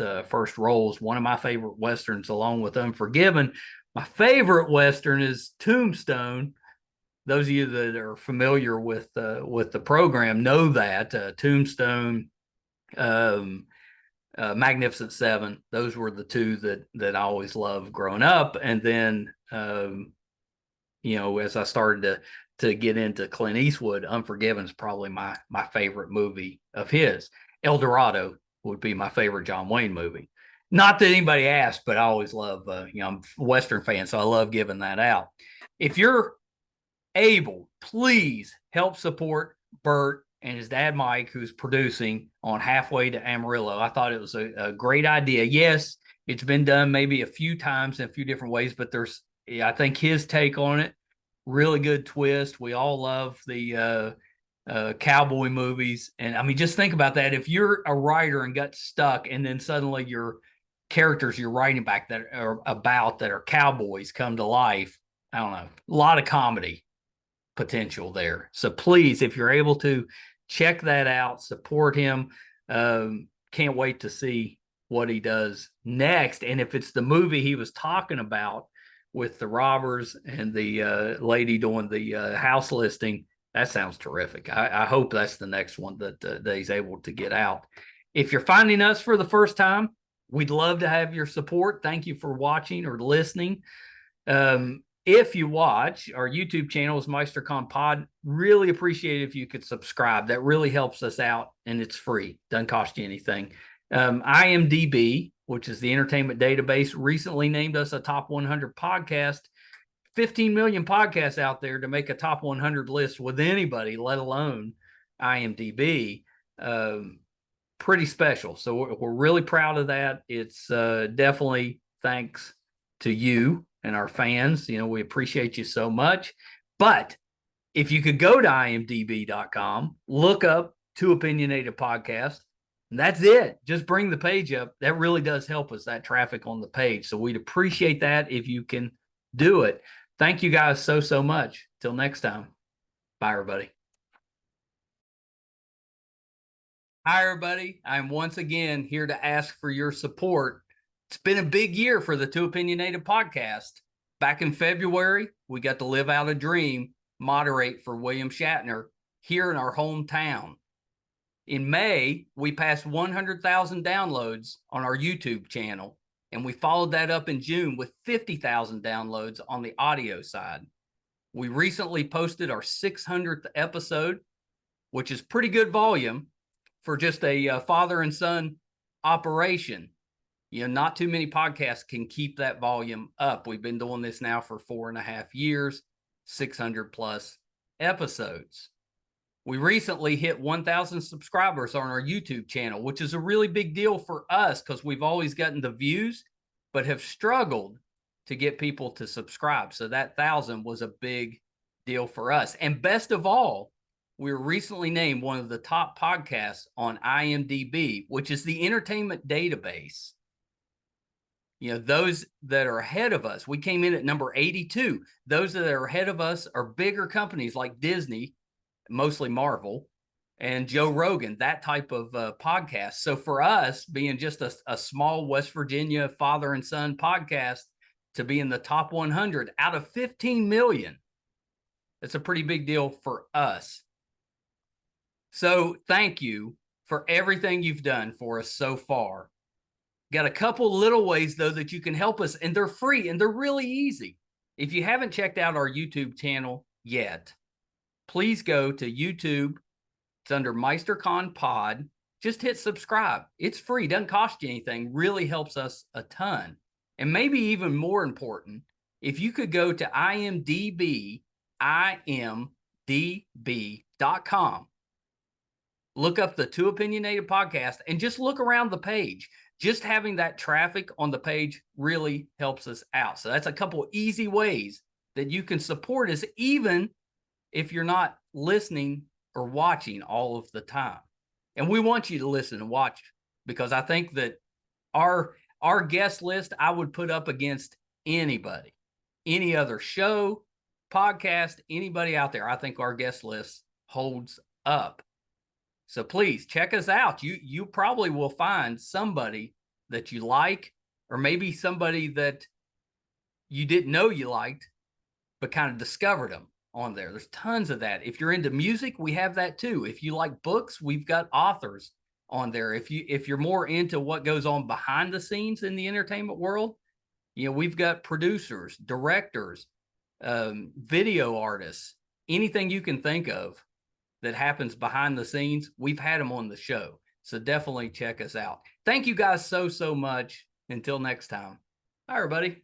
roles. One of my favorite westerns, along with Unforgiven. My favorite western is Tombstone. Those of you that are familiar with the program know that Tombstone, Magnificent Seven. Those were the two that I always loved growing up. And then as I started to get into Clint Eastwood, Unforgiven is probably my favorite movie of his. El Dorado would be my favorite John Wayne movie. Not that anybody asked, but I always love, I'm a Western fan, so I love giving that out. If you're able, please help support Burt and his dad, Mike, who's producing on Halfway to Amarillo. I thought it was a great idea. Yes, it's been done maybe a few times in a few different ways, but I think his take on it, really good twist. We all love the cowboy movies. And I mean, just think about that. If you're a writer and got stuck, and then suddenly your characters you're writing back that are cowboys come to life, I don't know, a lot of comedy potential there. So please, if you're able to, check that out, support him. Can't wait to see what he does next. And if it's the movie he was talking about with the robbers and the lady doing the house listing, that sounds terrific. I hope that's the next one that he's able to get out. If you're finding us for the first time, we'd love to have your support. Thank you for watching or listening. If you watch, our YouTube channel is MeisterCon Pod. Really appreciate it if you could subscribe. That really helps us out, and it's free. Doesn't cost you anything. IMDb, which is the entertainment database, recently named us a top 100 podcast. 15 million podcasts out there to make a top 100 list with anybody, let alone IMDb. Pretty special. So we're really proud of that. It's definitely thanks to you and our fans. We appreciate you so much. But if you could go to imdb.com, look up Two Opinionated Podcast, and that's it. Just bring the page up. That really does help us, that traffic on the page. So we'd appreciate that if you can do it. Thank you guys so much. Till next time. Bye, everybody. Hi, everybody. I'm once again here to ask for your support. It's been a big year for the Two Opinionated podcast. Back in February, we got to live out a dream, moderate for William Shatner here in our hometown. In May, we passed 100,000 downloads on our YouTube channel, and we followed that up in June with 50,000 downloads on the audio side. We recently posted our 600th episode, which is pretty good volume for just a father and son operation. You know, not too many podcasts can keep that volume up. We've been doing this now for 4.5 years, 600 plus episodes. We recently hit 1,000 subscribers on our YouTube channel, which is a really big deal for us because we've always gotten the views, but have struggled to get people to subscribe. So that 1,000 was a big deal for us. And best of all, we were recently named one of the top podcasts on IMDb, which is the entertainment database. You know, those that are ahead of us, we came in at number 82. Those that are ahead of us are bigger companies like Disney, mostly Marvel, and Joe Rogan, that type of podcast. So for us, being just a small West Virginia father and son podcast, to be in the top 100 out of 15 million, it's a pretty big deal for us. So thank you for everything you've done for us so far. Got a couple little ways, though, that you can help us, and they're free, and they're really easy. If you haven't checked out our YouTube channel yet, please go to YouTube. It's under MeisterCon Pod. Just hit subscribe. It's free. Doesn't cost you anything. Really helps us a ton. And maybe even more important, if you could go to IMDb, imdb.com, look up the Two Opinionated podcast, and just look around the page. Just having that traffic on the page really helps us out. So that's a couple easy ways that you can support us, even if you're not listening or watching all of the time. And we want you to listen and watch, because I think that our guest list, I would put up against anybody, any other show, podcast, anybody out there. I think our guest list holds up. So please check us out. You probably will find somebody that you like, or maybe somebody that you didn't know you liked, but kind of discovered them on there. There's tons of that. If you're into music, we have that too. If you like books, we've got authors on there. If you're more into what goes on behind the scenes in the entertainment world, you know, we've got producers, directors, video artists, anything you can think of that happens behind the scenes, we've had them on the show. So definitely check us out. Thank you guys so much. Until next time. Bye, everybody.